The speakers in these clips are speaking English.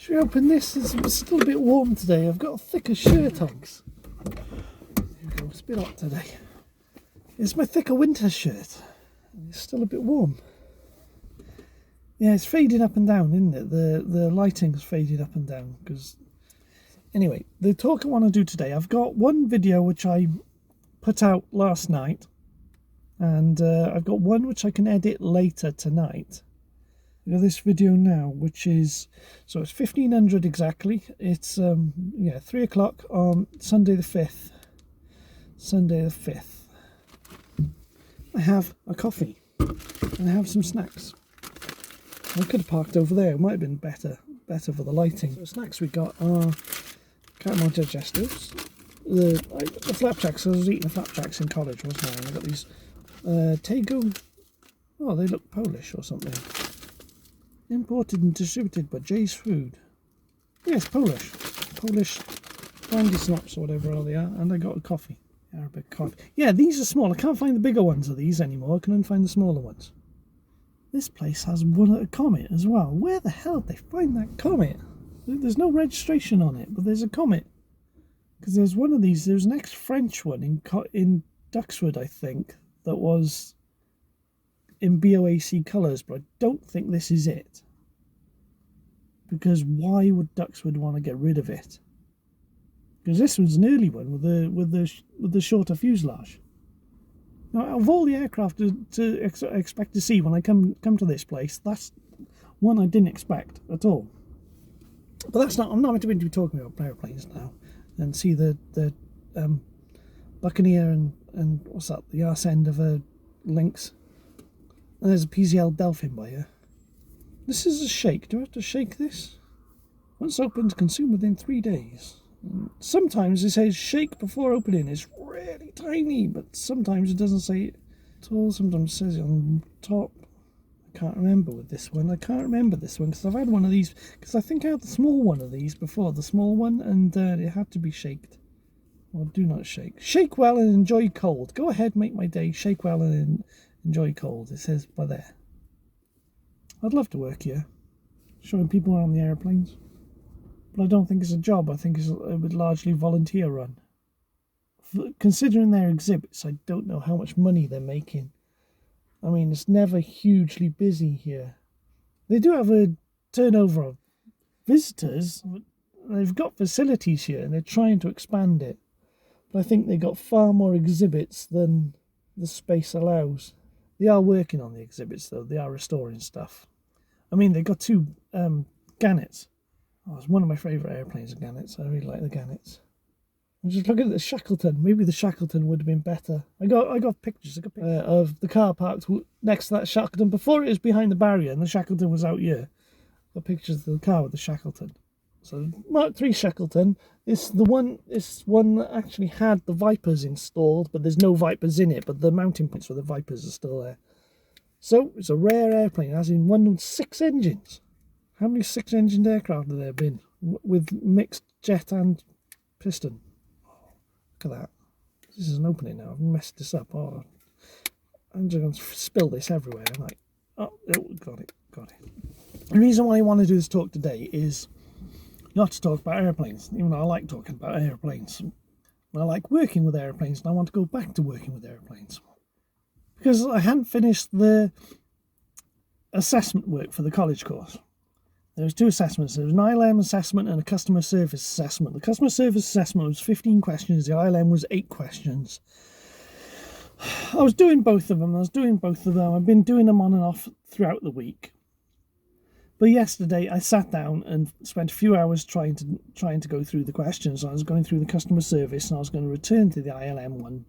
Should we open this? It's still a bit warm today. I've got a thicker shirt on. There we go. It's a bit hot today. It's my thicker winter shirt. It's still a bit warm. Yeah, it's fading up and down, isn't it? The lighting's faded up and down. Because anyway, the talk I want to do today, I've got one video which I put out last night, and I've got one which I can edit later tonight. I've got this video now, which is, so it's 1500 exactly. It's 3 o'clock on Sunday the 5th. Sunday the 5th. I have a coffee and I have some snacks. I could have parked over there. It might have been better for the lighting. So the snacks we got are caramel digestives. The flapjacks. I was eating the flapjacks in college, wasn't I? And I got these Tego. Oh, they look Polish or something. Imported and distributed by Jay's Food. Yes, Polish brandy snaps or whatever they are. And I got a coffee. Arabic coffee. Yeah, these are small. I can't find the bigger ones of these anymore. I can only find the smaller ones. This place has one at a Comet as well. Where the hell did they find that Comet? There's no registration on it, but there's a Comet. Because there's one of these. There's an ex-French one in Duxford, I think, that was in BOAC colours, but I don't think this is it. Because why would Duxford want to get rid of it? Because this was an early one with the shorter fuselage. Now, of all the aircraft to expect to see when I come to this place, that's one I didn't expect at all. But that's not. I'm not meant to be talking about airplanes now. And see the Buccaneer and what's that? The arse end of a Lynx. And there's a PZL Delphin by here. This is a shake. Do I have to shake this? Once opened, consume within 3 days. Sometimes it says shake before opening. It's really tiny, but sometimes it doesn't say it at all. Sometimes it says it on top. I can't remember with this one. I can't remember this one because I've had one of these. Because I think I had the small one of these before, the small one, and it had to be shaked. Well, do not shake. Shake well and enjoy cold. Go ahead, make my day. Shake well and enjoy cold. It says by there. I'd love to work here, showing people around the airplanes. But I don't think it's a job. I think it's largely volunteer run. Considering their exhibits, I don't know how much money they're making. I mean, it's never hugely busy here. They do have a turnover of visitors. They've got facilities here and they're trying to expand it. But I think they've got far more exhibits than the space allows. They are working on the exhibits though. They are restoring stuff. I mean, they've got 2 Gannets. Oh, it's one of my favourite airplanes, Gannets. I really like the Gannets. I'm just looking at the Shackleton. Maybe the Shackleton would have been better. I got pictures of the car parked next to that Shackleton before it was behind the barrier and the Shackleton was out here. Got pictures of the car with the Shackleton. So Mark III Shackleton. This one that actually had the Vipers installed, but there's no Vipers in it. But the mounting points for the Vipers are still there. So it's a rare airplane, as in one with 6 engines. How many 6-engined aircraft have there been with mixed jet and piston? Look at that. This is an opening now. I've messed this up. Oh, I'm just going to spill this everywhere. I'm like, oh, got it. The reason why I want to do this talk today is not to talk about airplanes, even though I like talking about airplanes. I like working with airplanes, and I want to go back to working with airplanes. Because I hadn't finished the assessment work for the college course. There was 2 assessments. There was an ILM assessment and a customer service assessment. The customer service assessment was 15 questions. The ILM was 8 questions. I was doing both of them. I've been doing them on and off throughout the week. But yesterday I sat down and spent a few hours trying to go through the questions. I was going through the customer service and I was going to return to the ILM one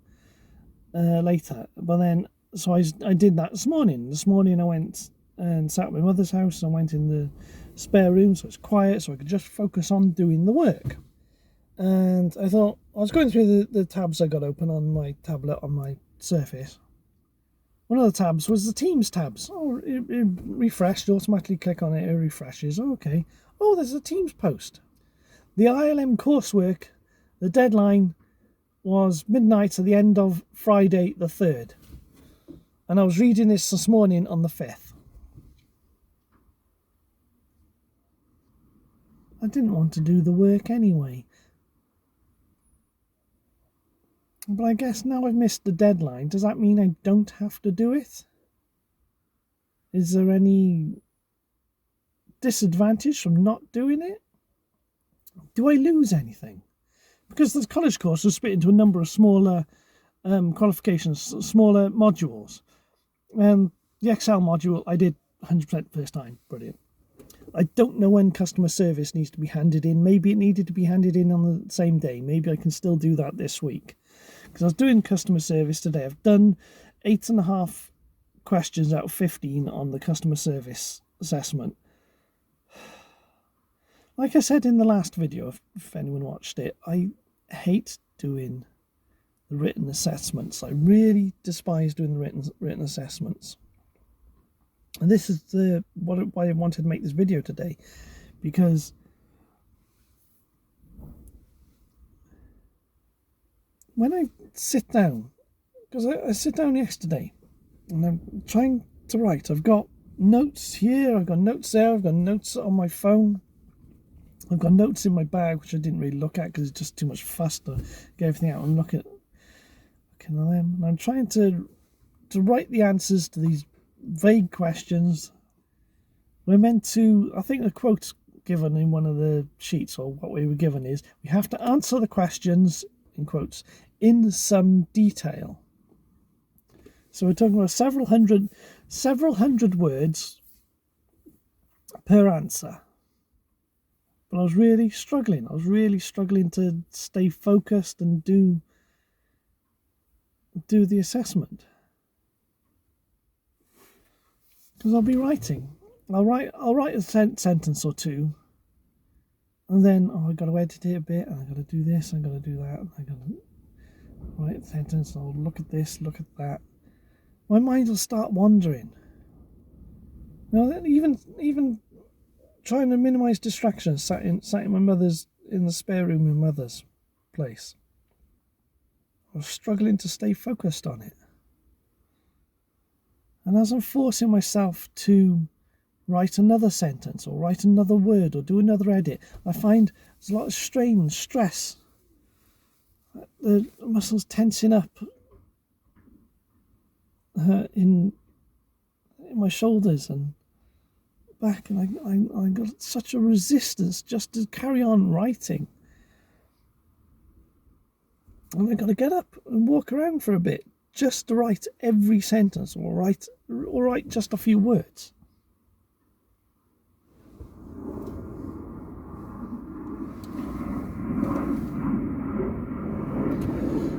later. But then, so I did that this morning. This morning I went and sat at my mother's house. I went in the spare room so it's quiet so I could just focus on doing the work. And I thought, I was going through the tabs I got open on my tablet on my Surface. One of the tabs was the Teams tabs. Oh, it refreshed, automatically click on it, it refreshes. Oh, okay. Oh, there's a Teams post. The ILM coursework, the deadline was midnight at the end of Friday the 3rd. And I was reading this morning on the 5th. I didn't want to do the work anyway. But I guess now I've missed the deadline, does that mean I don't have to do it? Is there any disadvantage from not doing it? Do I lose anything? Because the college course was split into a number of smaller qualifications, smaller modules. The Excel module I did 100% first time, brilliant. I don't know when customer service needs to be handed in. Maybe it needed to be handed in on the same day. Maybe I can still do that this week. Because I was doing customer service today. I've done 8.5 questions out of 15 on the customer service assessment. Like I said in the last video, if anyone watched it, I hate doing the written assessments. I really despise doing the written assessments. And this is why I wanted to make this video today, because when I sit down, because I sit down yesterday and I'm trying to write, I've got notes here, I've got notes there, I've got notes on my phone, I've got notes in my bag which I didn't really look at because it's just too much fuss to get everything out and look at them. And I'm trying to write the answers to these vague questions. We're meant to, I think the quote given in one of the sheets, or what we were given, is we have to answer the questions, in quotes, in some detail. So we're talking about several hundred words per answer. But I was really struggling. I was really struggling to stay focused and do the assessment. Because I'll be writing. I'll write a sentence or two, and then I've got to edit it a bit, and I've got to do this, I've got to do that, I've got to write a sentence, I'll look at this, look at that. My mind will start wandering. Even trying to minimise distractions, sat in the spare room in mother's place. I was struggling to stay focused on it. And as I'm forcing myself to write another sentence or write another word or do another edit, I find there's a lot of strain and stress. The muscles tensing up in my shoulders and back, and I got such a resistance just to carry on writing. And I got to get up and walk around for a bit just to write every sentence or write just a few words.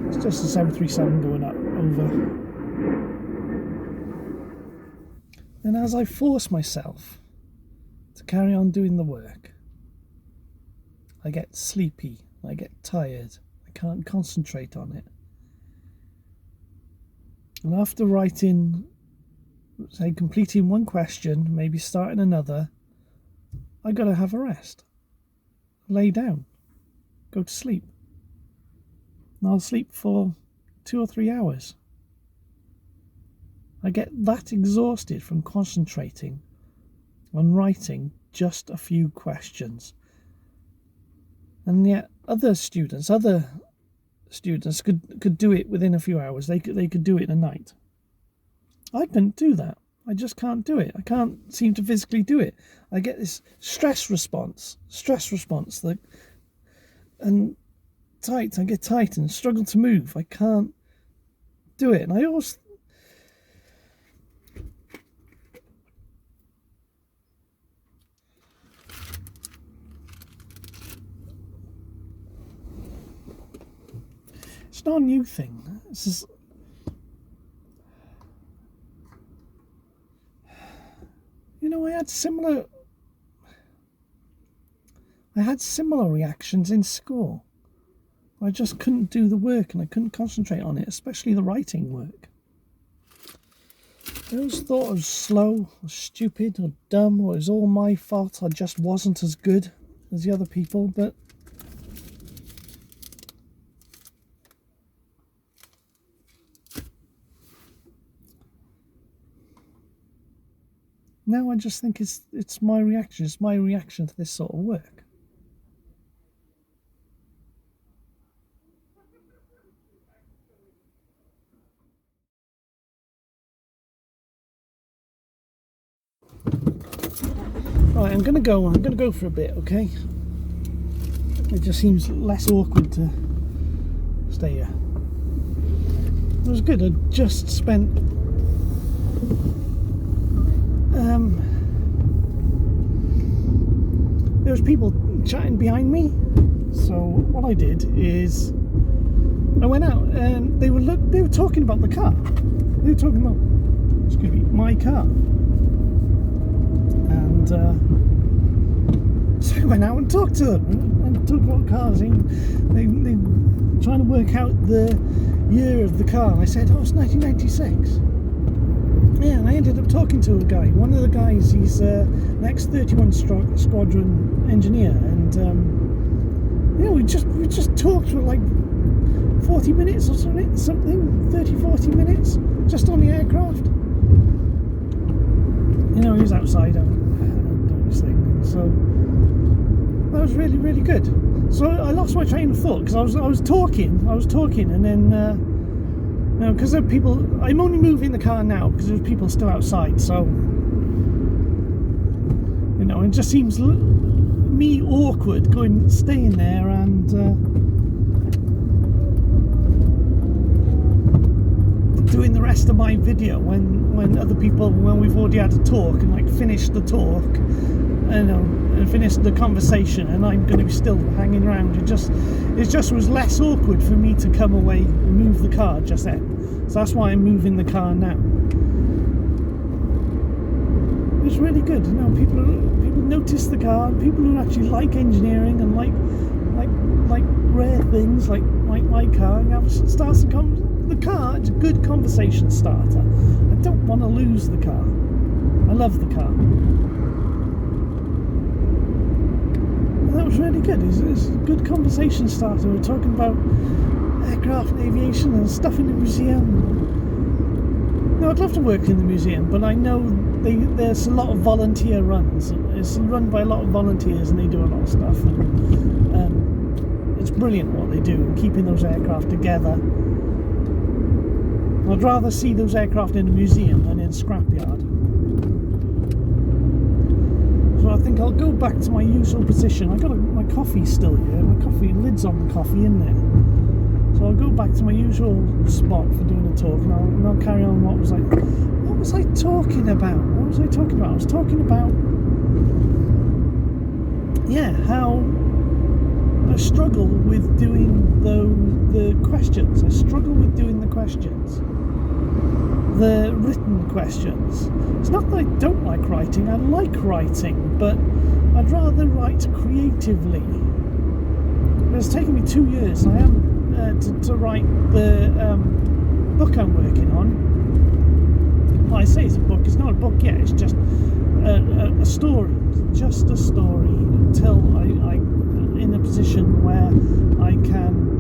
It's just the 737 going up over. And as I force myself to carry on doing the work, I get sleepy, I get tired, I can't concentrate on it. And after writing, say, completing one question, maybe starting another, I got to have a rest. Lay down. Go to sleep. And I'll sleep for 2 or 3 hours. I get that exhausted from concentrating on writing just a few questions. And yet other students could do it within a few hours. They could do it in a night. I couldn't do that. I just can't do it. I can't seem to physically do it. I get this stress response that, and tight. I get tight and struggle to move. I can't do it. And I always, it's not a new thing. It's just, I had similar reactions in school. I just couldn't do the work and I couldn't concentrate on it, especially the writing work. I always thought I was slow or stupid or dumb, or it was all my fault. I just wasn't as good as the other people, but now I just think it's my reaction. It's my reaction to this sort of work. I'm gonna go for a bit, okay? It just seems less awkward to stay here. It was good. I just spent there was people chatting behind me, so what I did is I went out and they were talking about the car. They were talking about, excuse me, my car. And so I went out and talked to them and talked about cars. They trying to work out the year of the car. And I said, oh, it's 1996. Yeah, and I ended up talking to a guy. One of the guys, he's an ex-31 Squadron engineer, and yeah, we just talked for like 40 minutes or something, 30-40 minutes, just on the aircraft. You know, he was outside doing his thing, so that was really, really good. So I lost my train of thought because I was talking, and then you know, because there are people. I'm only moving the car now because there's people still outside. So you know, it just seems me awkward staying there and doing the rest of my video when other people, when we've already had a talk and like finished the talk, and finished the conversation, and I'm going to be still hanging around. It just was less awkward for me to come away and move the car just then. So that's why I'm moving the car now. It's really good. You know, people notice the car. People who actually like engineering and like rare things like my car. The car. It's a good conversation starter. I don't want to lose the car. I love the car. That was really good. It's a good conversation starter. We're talking about aircraft and aviation and stuff in the museum. Now, I'd love to work in the museum, but I know there's a lot of volunteer runs. It's run by a lot of volunteers, and they do a lot of stuff. And it's brilliant what they do, keeping those aircraft together. I'd rather see those aircraft in a museum than in a scrapyard. So I think I'll go back to my usual position. I got my coffee still here. My coffee lid's on the coffee, isn't it? So I'll go back to my usual spot for doing a talk, and I'll carry on. What was I talking about? I was talking about, yeah, how I struggle with doing the questions. I struggle with doing the questions. The written questions. It's not that I don't like writing. I like writing, but I'd rather write creatively. It's taken me 2 years. I am to write the book I'm working on. Well, I say it's a book. It's not a book yet. It's just a story. Just a story until I'm in a position where I can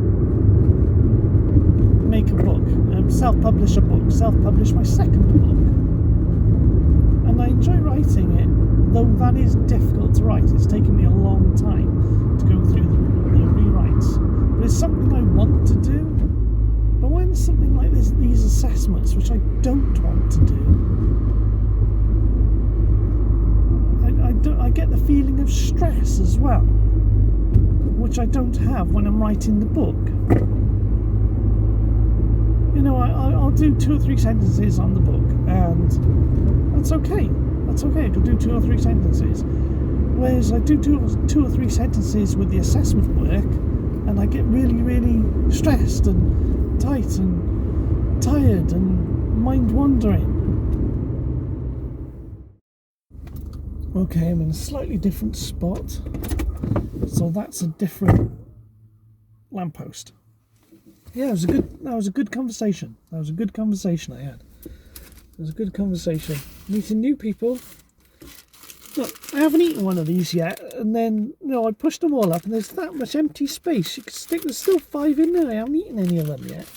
make a book, self-publish a book, self-publish my second book. And I enjoy writing it, though that is difficult to write. It's taken me a long time to go through the rewrites. But it's something I want to do. But when it's something like this, these assessments, which I don't want to do, I get the feeling of stress as well, which I don't have when I'm writing the book. You know, I'll do 2 or 3 sentences on the book, and that's okay. That's okay. I can do 2 or 3 sentences. Whereas I do 2 or 3 sentences with the assessment work, and I get really, really stressed and tight and tired and mind-wandering. Okay, I'm in a slightly different spot, so that's a different lamppost. Yeah, that was a good conversation. That was a good conversation I had. It was a good conversation. Meeting new people. Look, I haven't eaten one of these yet, and then, you know, I pushed them all up, and there's that much empty space. You could stick, there's still 5 in there. I haven't eaten any of them yet.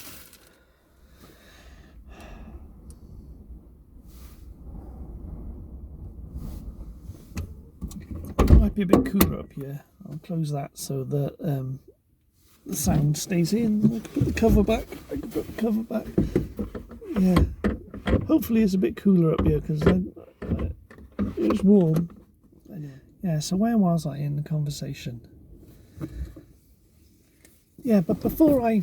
It might be a bit cooler up here. I'll close that so that the sound stays in. I can put the cover back. Yeah. Hopefully it's a bit cooler up here because it was warm. Yeah, so where was I in the conversation? Yeah, but before I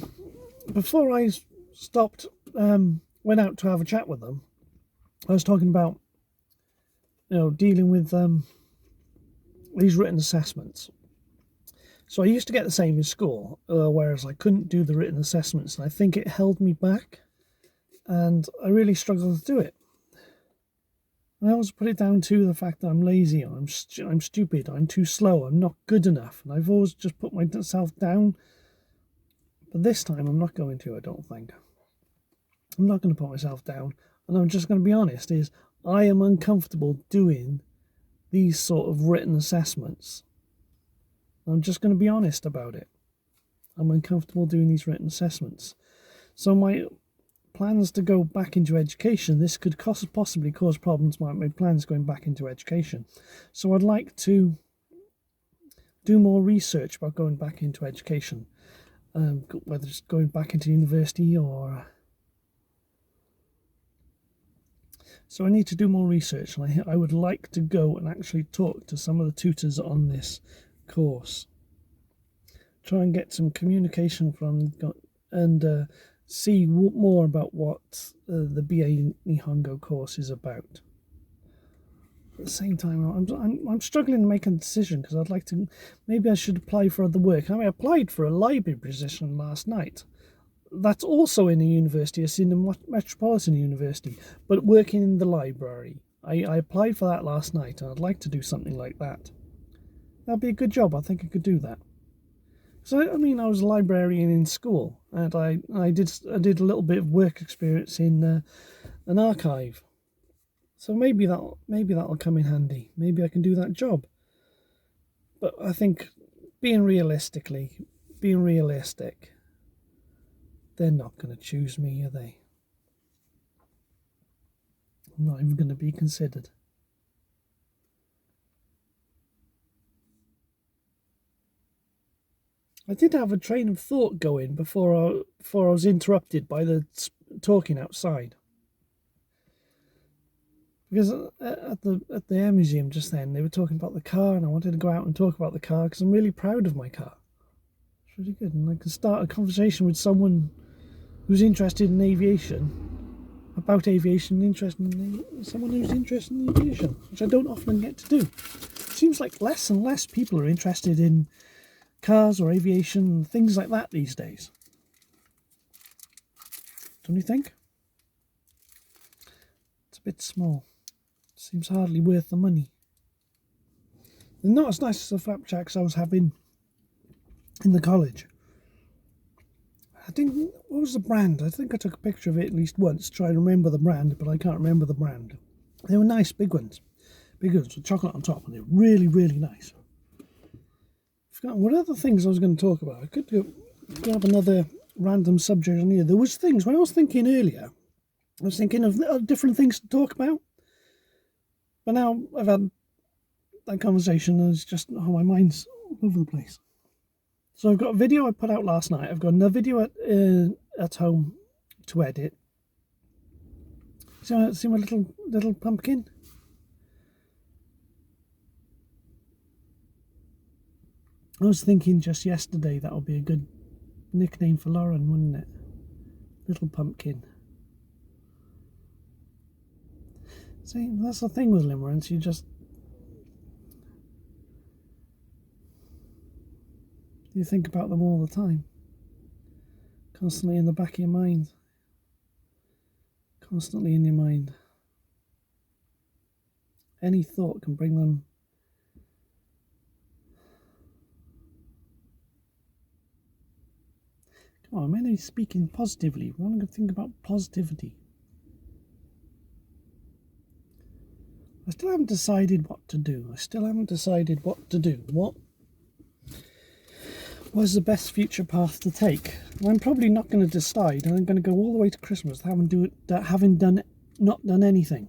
stopped, went out to have a chat with them, I was talking about, dealing with these written assessments. So I used to get the same in school, whereas I couldn't do the written assessments, and I think it held me back, and I really struggled to do it. I always put it down to the fact that I'm lazy, I'm stupid, I'm too slow, I'm not good enough, and I've always just put myself down. But this time I'm not going to, I don't think. I'm not going to put myself down, and I'm just going to be honest, is I am uncomfortable doing these sort of written assessments. I'm just going to be honest about it. I'm uncomfortable doing these written assessments. So my plans to go back into education, this could possibly cause problems with my plans going back into education. So I'd like to do more research about going back into education, whether it's going back into university or... So I need to do more research, and I would like to go and actually talk to some of the tutors on this course, try and get some communication from, and see more about what the BA Nihongo course is about. At the same time, I'm struggling to make a decision, because I'd like to, maybe I should apply for other work. I applied for a library position last night. That's also in a university, it's in a metropolitan university, but working in the library. I applied for that last night, and I'd like to do something like that. That'd be a good job. I think I could do that. So, I mean, I was a librarian in school, and I did a little bit of work experience in an archive. So maybe that'll come in handy. Maybe I can do that job. But I think, being realistic, they're not going to choose me, are they? I'm not even going to be considered. I did have a train of thought going before I was interrupted by the talking outside. Because at the air museum just then, they were talking about the car, and I wanted to go out and talk about the car because I'm really proud of my car. It's really good, and I can start a conversation with someone who's interested in aviation, about aviation, someone who's interested in aviation, which I don't often get to do. It seems like less and less people are interested in cars or aviation, things like that these days. Don't you think? It's a bit small. Seems hardly worth the money. And not as nice as the flapjacks I was having in the college. What was the brand? I think I took a picture of it at least once, try to remember the brand, but I can't remember the brand. They were nice, big ones with chocolate on top, and they were really, really nice. What other things I was going to talk about? I could grab another random subject on here. There was things, when I was thinking earlier, I was thinking of different things to talk about. But now I've had that conversation, and it's just, my mind's all over the place. So I've got a video I put out last night. I've got another video at home to edit. See my little pumpkin? I was thinking just yesterday that would be a good nickname for Lauren, wouldn't it? Little pumpkin. See, that's the thing with limerence, you think about them all the time. Constantly in the back of your mind. Constantly in your mind. Any thought can bring them. Come on, I'm only speaking positively. We're not going to think about positivity. I still haven't decided what to do. What is the best future path to take? I'm probably not going to decide, and I'm going to go all the way to Christmas having not done anything.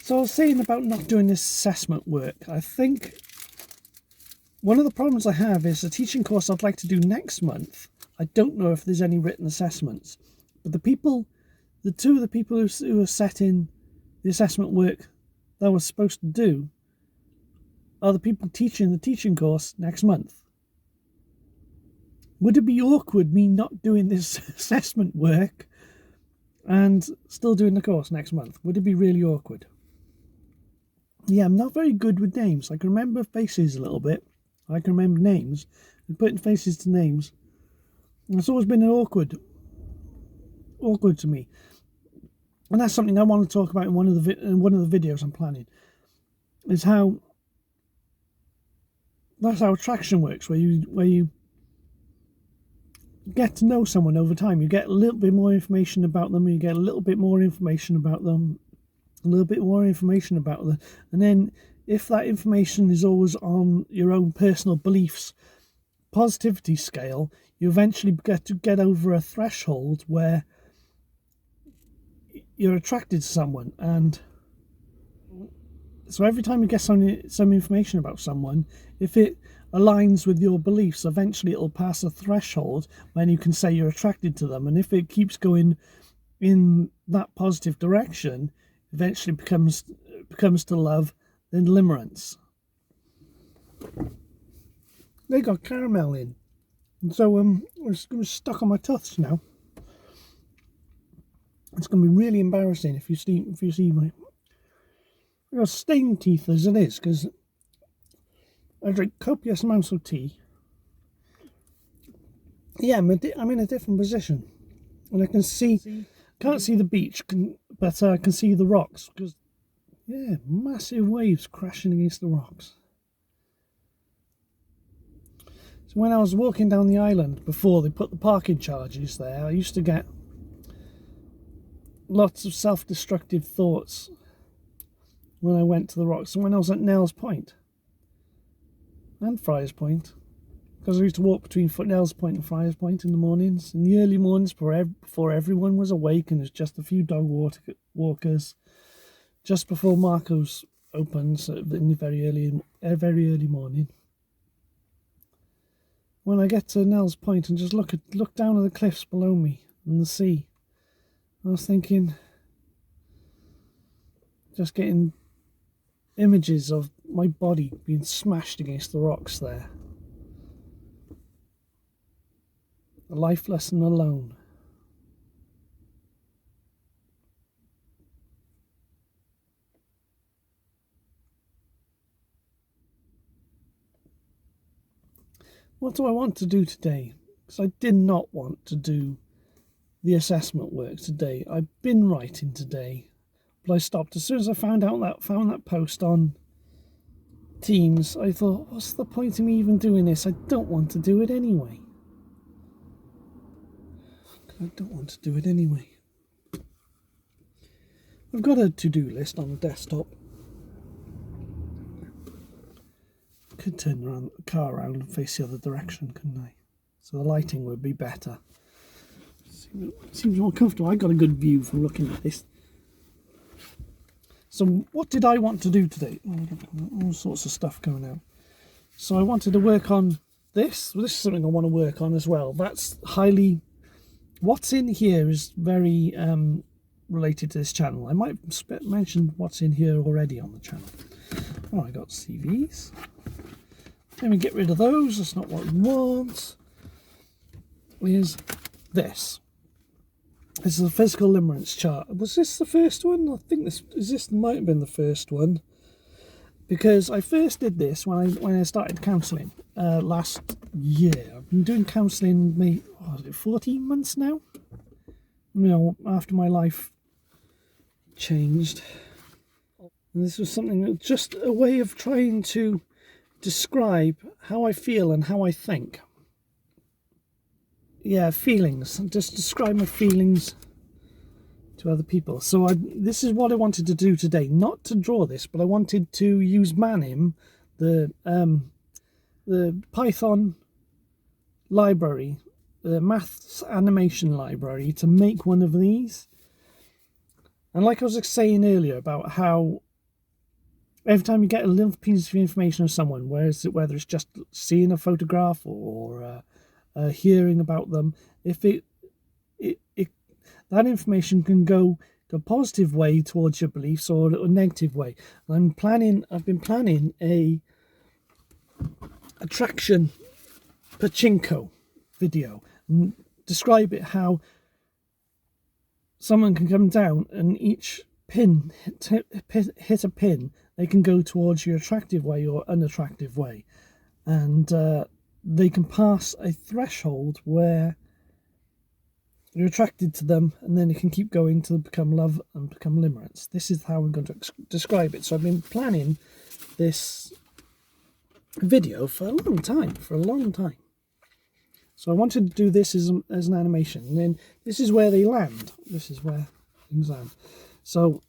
So I was saying about not doing this assessment work. I think one of the problems I have is the teaching course I'd like to do next month. I don't know if there's any written assessments, but the two of the people who are setting the assessment work that I was supposed to do are the people teaching the teaching course next month. Would it be awkward me not doing this assessment work and still doing the course next month? Would it be really awkward? Yeah, I'm not very good with names. I can remember faces a little bit. I can remember names. And putting faces to names. It's always been awkward to me. And that's something I want to talk about in one of the videos I'm planning. Is how that's how attraction works, where you get to know someone over time. You get a little bit more information about them. You get a little bit more information about them. A little bit more information about them. And then if that information is always on your own personal beliefs, positivity scale, you eventually get over a threshold where you're attracted to someone. And so every time you get some information about someone, if it aligns with your beliefs, eventually it'll pass a threshold when you can say you're attracted to them. And if it keeps going in that positive direction, eventually becomes to love, then limerence. They got caramel in, and so it's stuck on my tooths now. It's going to be really embarrassing if you see my stained teeth as it is, because I drink copious amounts of tea. Yeah, I'm in a different position, and I can't see the beach, but I can see the rocks, because yeah, massive waves crashing against the rocks. So when I was walking down the island before they put the parking charges there, I used to get lots of self-destructive thoughts when I went to the rocks. And when I was at Nell's Point and Friars Point, because I used to walk between Nell's Point and Friars Point in the mornings, in the early mornings before everyone was awake, and there's just a few dog walkers, just before Marco's opens in the very early morning. When I get to Nell's Point and just look down at the cliffs below me and the sea, I was thinking, just getting images of my body being smashed against the rocks there. Lifeless and alone. What do I want to do today? Because I did not want to do the assessment work today. I've been writing today, but I stopped as soon as I found that post on Teams. I thought, what's the point of me even doing this? I don't want to do it anyway. I've got a to-do list on the desktop. Could turn the car around and face the other direction, couldn't I? So the lighting would be better. Seems more comfortable. I got a good view from looking at this. So what did I want to do today? All sorts of stuff going out. So I wanted to work on this. Well, this is something I want to work on as well. That's highly... What's in here is very related to this channel. I might mention what's in here already on the channel. Oh, I got CVs. Let me get rid of those. That's not what we want. Is this. This is a physical limerence chart. Was this the first one? I think this might have been the first one, because I first did this when I started counselling last year. I've been doing counselling maybe 14 months now. You know, after my life changed, and this was something, just a way of trying to describe how I feel and how I think. Yeah, feelings. Just describe my feelings to other people. So this is what I wanted to do today. Not to draw this, but I wanted to use Manim, the Python library, the maths animation library, to make one of these. And like I was saying earlier about how every time you get a little piece of information of someone, whether it's just seeing a photograph or hearing about them, if that information can go a positive way towards your beliefs or a negative way. I've been planning a attraction pachinko video and describe it how someone can come down and each pin hit a pin, they can go towards your attractive way or unattractive way, and they can pass a threshold where you're attracted to them, and then it can keep going to become love and become limerence. This is how I'm going to describe it. So I've been planning this video for a long time. So I wanted to do this as an animation, and then this is where they land. This is where things land. So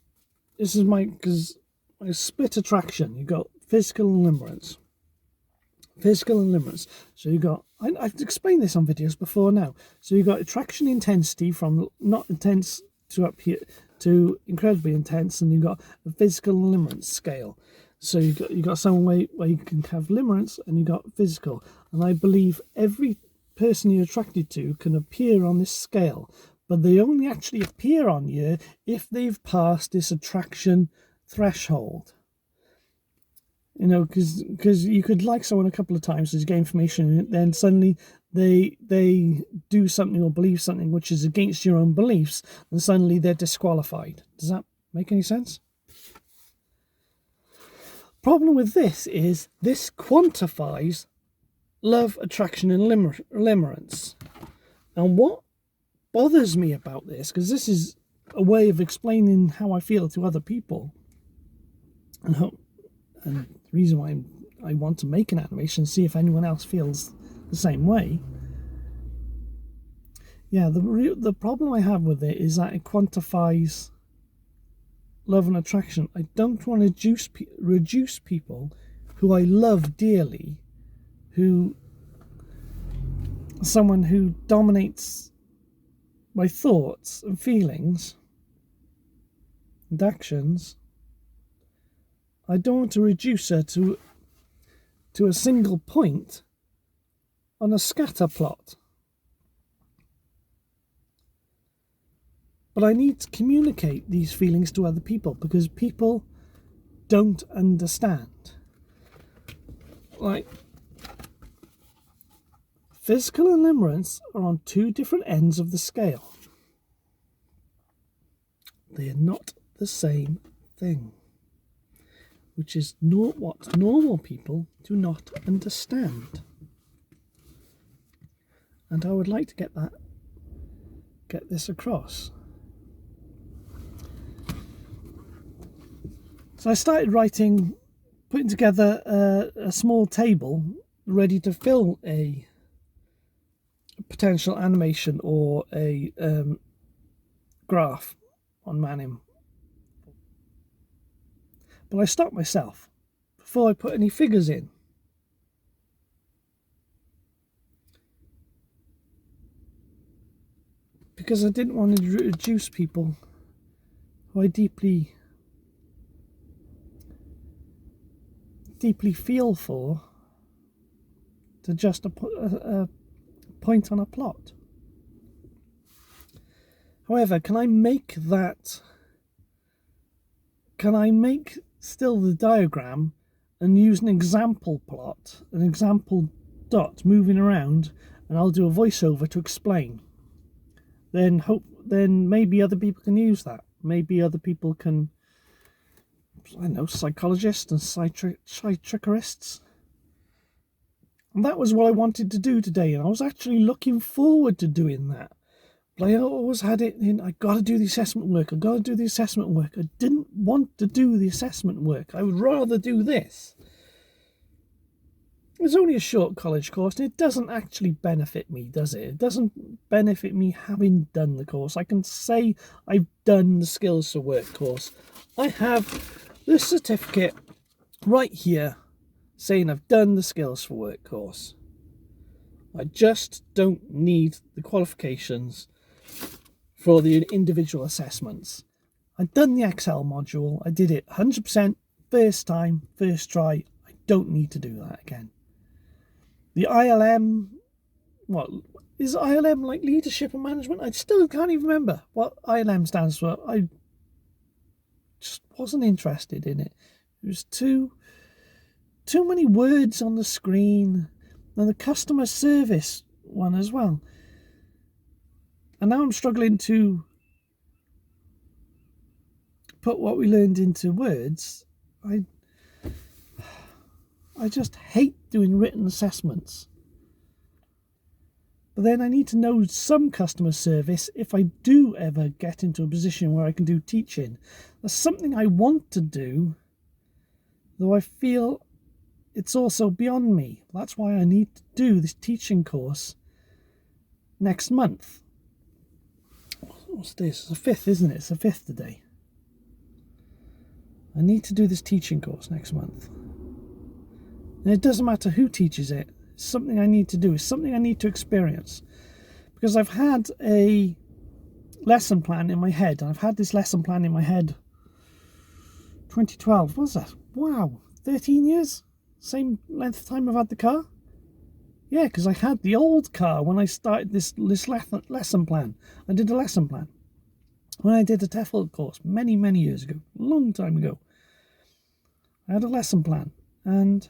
this is my split attraction. You've got physical and limerence. Physical and limerence. So you got, I've explained this on videos before now. So you got attraction intensity from not intense to up here to incredibly intense, and you've got a physical and limerence scale. So you got some way where you can have limerence and you got physical. And I believe every person you're attracted to can appear on this scale, but they only actually appear on you if they've passed this attraction threshold. You know, because you could like someone a couple of times as you gain information, and then suddenly they do something or believe something which is against your own beliefs, and suddenly they're disqualified. Does that make any sense? Problem with this is this quantifies love, attraction, and limerence. And what bothers me about this, because this is a way of explaining how I feel to other people, and the reason why I want to make an animation, see if anyone else feels the same way. Yeah, the problem I have with it is that it quantifies love and attraction. I don't want to reduce people who I love dearly, someone who dominates my thoughts and feelings and actions. I don't want to reduce her to a single point on a scatter plot. But I need to communicate these feelings to other people, because people don't understand. Like, physical and limerence are on two different ends of the scale. They are not the same thing, which is what normal people do not understand. And I would like to get this across. So I started putting together a small table ready to fill a potential animation or a graph on Manim. But I stopped myself before I put any figures in. Because I didn't want to reduce people who I deeply feel for to just a point on a plot. However, can I make still the diagram and use an example plot, an example dot moving around, and I'll do a voiceover to explain. Then maybe other people can use that. Maybe other people can, I don't know, psychologists and psychiatrists. And that was what I wanted to do today, and I was actually looking forward to doing that. But I always had it in, I got to do the assessment work. I didn't want to do the assessment work. I would rather do this. It's only a short college course, and it doesn't actually benefit me, does it? It doesn't benefit me having done the course. I can say I've done the Skills for Work course. I have the certificate right here saying I've done the Skills for Work course. I just don't need the qualifications for the individual assessments. I've done the Excel module. I did it 100% first time, first try. I don't need to do that again. The ILM, what is ILM, like leadership and management? I still can't even remember what ILM stands for. I just wasn't interested in it. It was too too many words on the screen, and the customer service one as well. And now I'm struggling to put what we learned into words. I just hate doing written assessments. But then I need to know some customer service if I do ever get into a position where I can do teaching. That's something I want to do, though I feel it's also beyond me. That's why I need to do this teaching course next month. What's this? It's the 5th, isn't it? It's the 5th today. I need to do this teaching course next month. And it doesn't matter who teaches it. It's something I need to do. It's something I need to experience. Because I've had a lesson plan in my head. And I've had this lesson plan in my head 2012. What was that? Wow. 13 years? Same length of time I've had the car? Yeah, because I had the old car when I started this lesson plan. I did a lesson plan. When I did a TEFL course many, many years ago. A long time ago. I had a lesson plan. And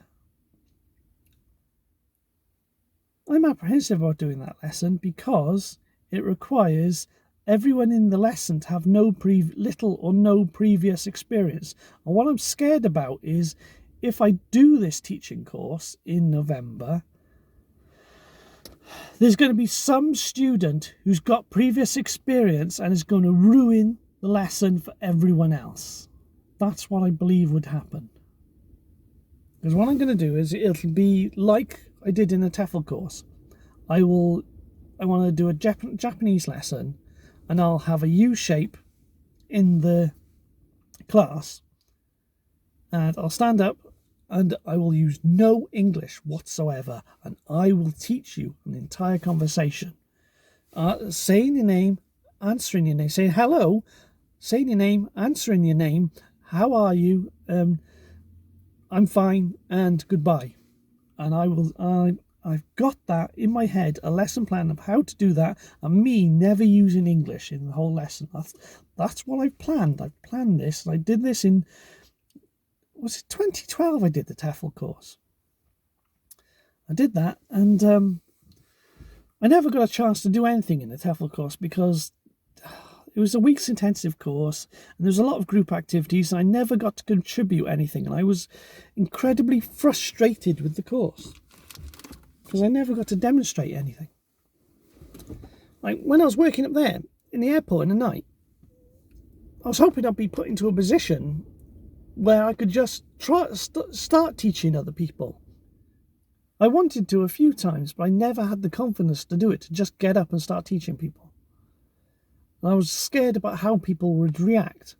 I'm apprehensive about doing that lesson because it requires everyone in the lesson to have little or no previous experience. And what I'm scared about is if I do this teaching course in November, there's going to be some student who's got previous experience and is going to ruin the lesson for everyone else. That's what I believe would happen. Because what I'm going to do is it'll be like I did in the TEFL course. I want to do a Japanese lesson, and I'll have a U shape in the class, and I'll stand up and I will use no English whatsoever, and I will teach you an entire conversation. Saying your name, answering your name, saying hello, saying your name, answering your name, how are you, I'm fine, and goodbye. And I've got that in my head, a lesson plan of how to do that, and me never using English in the whole lesson. That's what I've planned. I've planned this, and I did this in, was it 2012 I did the TEFL course? I did that, and I never got a chance to do anything in the TEFL course because it was a week's intensive course, and there was a lot of group activities, and I never got to contribute anything, and I was incredibly frustrated with the course because I never got to demonstrate anything. Like when I was working up there in the airport in the night, I was hoping I'd be put into a position where I could just start teaching other people. I wanted to a few times, but I never had the confidence to do it, to just get up and start teaching people. And I was scared about how people would react.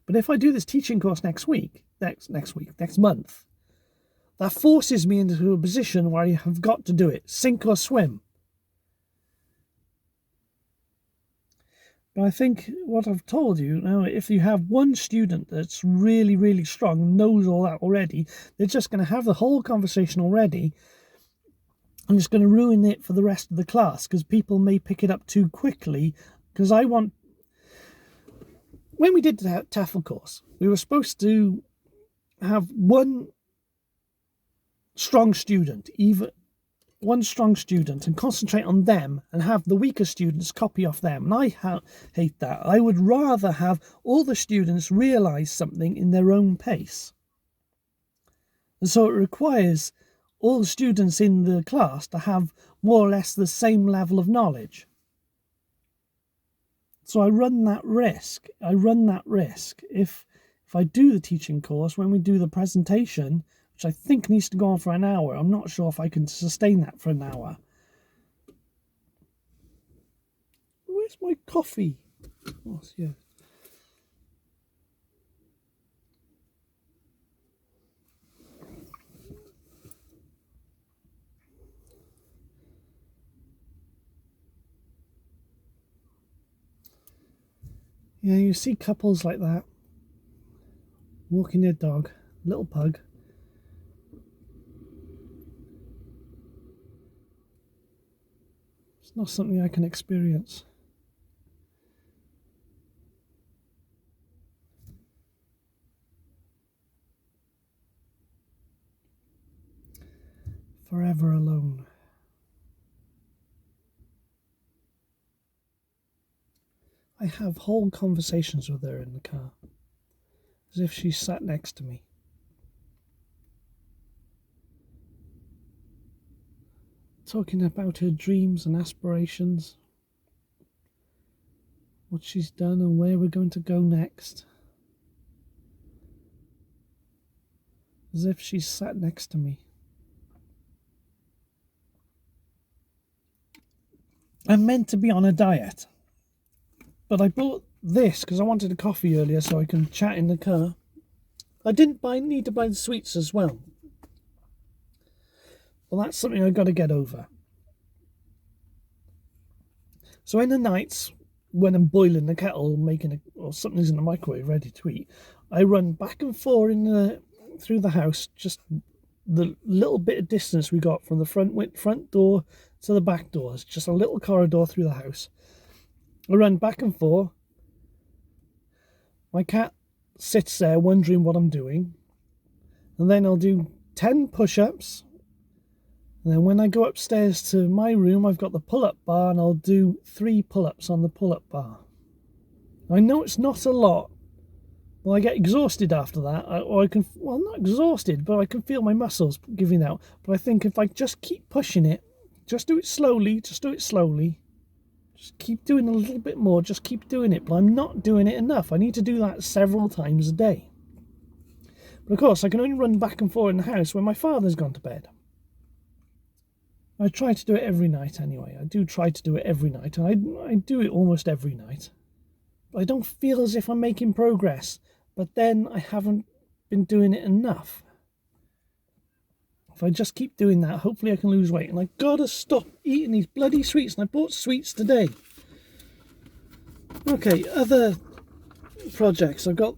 But if I do this teaching course next month, that forces me into a position where I have got to do it, sink or swim. But I think what I've told you, if you have one student that's really, really strong, knows all that already, they're just going to have the whole conversation already, and it's going to ruin it for the rest of the class because people may pick it up too quickly. Because when we did the TEFL course, we were supposed to have one strong student, and concentrate on them and have the weaker students copy off them. And I hate that. I would rather have all the students realise something in their own pace. And so it requires all the students in the class to have more or less the same level of knowledge. So I run that risk. If I do the teaching course, when we do the presentation, which I think needs to go on for an hour, I'm not sure if I can sustain that for an hour. Where's my coffee? Oh, yeah. Yeah, you see couples like that walking their dog, little pug. It's not something I can experience. Forever alone. I have whole conversations with her in the car, as if she sat next to me. Talking about her dreams and aspirations, what she's done and where we're going to go next. As if she's sat next to me. I'm meant to be on a diet, but I bought this because I wanted a coffee earlier so I can chat in the car. I didn't need to buy the sweets as well. Well, that's something I've got to get over. So in the nights, when I'm boiling the kettle, or something's in the microwave ready to eat, I run back and forth through the house, just the little bit of distance we got from the front door to the back door. It's just a little corridor through the house. I run back and forth. My cat sits there wondering what I'm doing. And then I'll do 10 push-ups. And then when I go upstairs to my room, I've got the pull-up bar, and I'll do 3 pull-ups on the pull-up bar. I know it's not a lot. Well, I get exhausted after that, not exhausted, but I can feel my muscles giving out. But I think if I just keep pushing it, just do it slowly, just keep doing a little bit more, just keep doing it. But I'm not doing it enough. I need to do that several times a day. But of course, I can only run back and forth in the house when my father's gone to bed. I try to do it every night anyway. I do try to do it every night, and I do it almost every night. But I don't feel as if I'm making progress. But then I haven't been doing it enough. If I just keep doing that, hopefully I can lose weight. And I've got to stop eating these bloody sweets. And I bought sweets today. Okay, other projects. I've got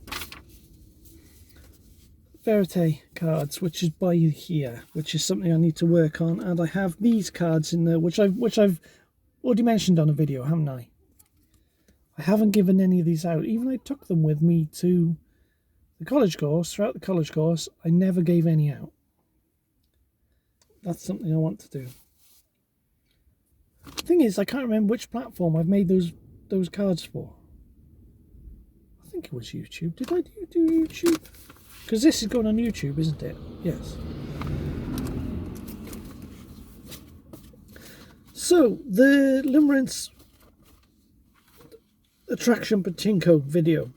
Verite cards, which is by here, which is something I need to work on. And I have these cards in there, which I've already mentioned on a video, haven't I? I haven't given any of these out. Even I took them with me to the college course. Throughout the college course, I never gave any out. That's something I want to do. The thing is, I can't remember which platform I've made those cards for. I think it was YouTube. Did I do YouTube? Because this is going on YouTube, isn't it? Yes. So, the Limerence Attraction Pachinko video.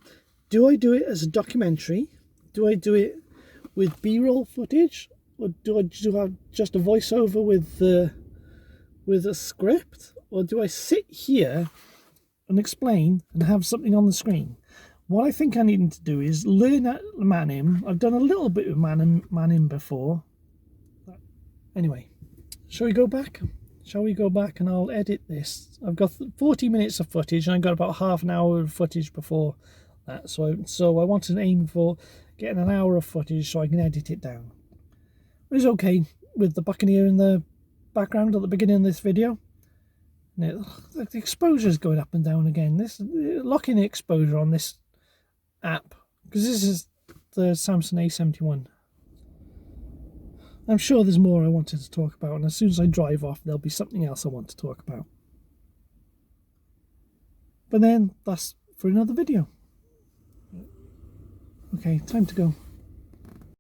Do I do it as a documentary? Do I do it with B-roll footage? Or do I have just a voiceover with a script? Or do I sit here and explain and have something on the screen? What I think I need to do is learn at Manim. I've done a little bit of Manim before. Anyway, shall we go back? Shall we go back and I'll edit this? I've got 40 minutes of footage and I've got about half an hour of footage before that. So I want to aim for getting an hour of footage so I can edit it down. It was okay with the Buccaneer in the background at the beginning of this video. The exposure is going up and down again. Locking the exposure on this app, because this is the Samsung A71. I'm sure there's more I wanted to talk about, and as soon as I drive off, there'll be something else I want to talk about. But then, that's for another video. Okay, time to go.